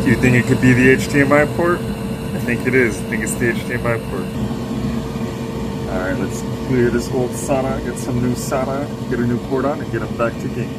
You think it could be the HDMI port? I think it is. I think it's the HDMI port. Alright, let's clear this old SATA, get some new SATA, get a new port on, and get them back to game.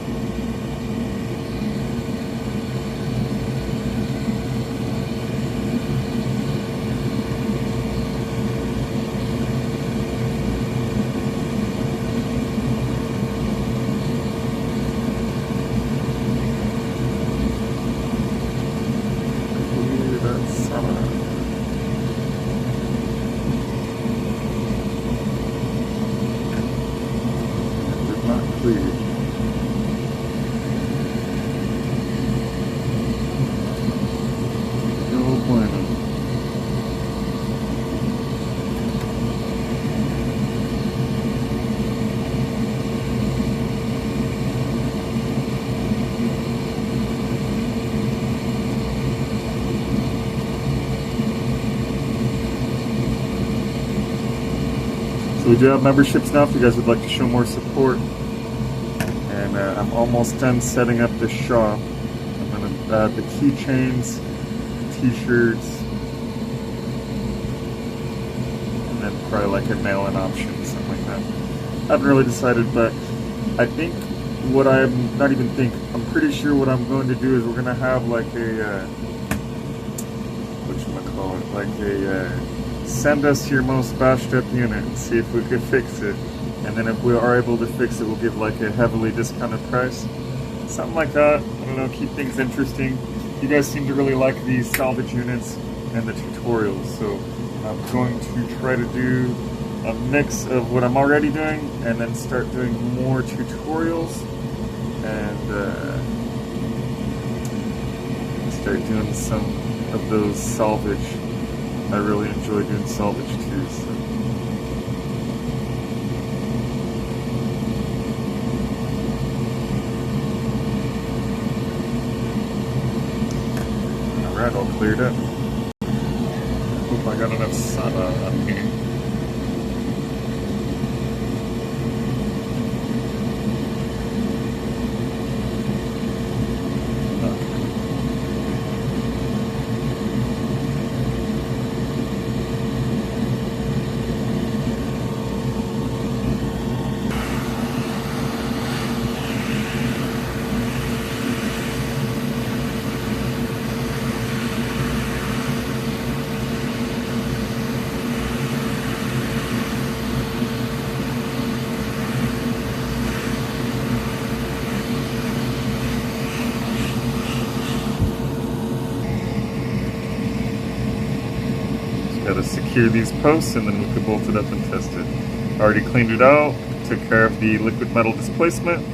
So we do have memberships now if you guys would like to show more support. And I'm almost done setting up the shop. I'm going to add the keychains, t-shirts, and then probably like a mail-in option, something like that. I haven't really decided, but I think what I'm pretty sure what I'm going to do is we're going to have like a, whatchamacallit, like a, send us your most bashed up unit and see if we could fix it. And then if we are able to fix it, we'll give like a heavily discounted price. Something like that. I don't know, keep things interesting. You guys seem to really like these salvage units and the tutorials. So I'm going to try to do a mix of what I'm already doing and then start doing more tutorials and start doing some of those salvage. I really enjoy doing salvage too. So. Alright, all cleared up. Hope I got enough SATA on here. Gotta secure these posts and then we can bolt it up and test it. Already cleaned it out, took care of the liquid metal displacement.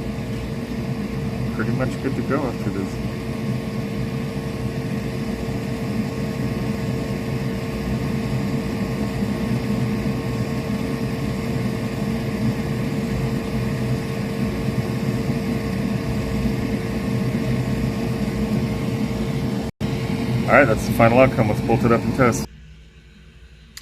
Pretty much good to go after this. Alright, that's the final outcome. Let's bolt it up and test.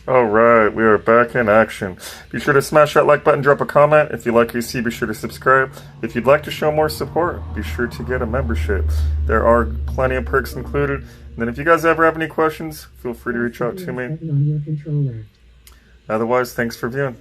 Alright, we are back in action. Be sure to smash that like button, drop a comment. If you like what you see, be sure to subscribe. If you'd like to show more support, be sure to get a membership. There are plenty of perks included. And then if you guys ever have any questions, feel free to reach out to me. Otherwise, thanks for viewing.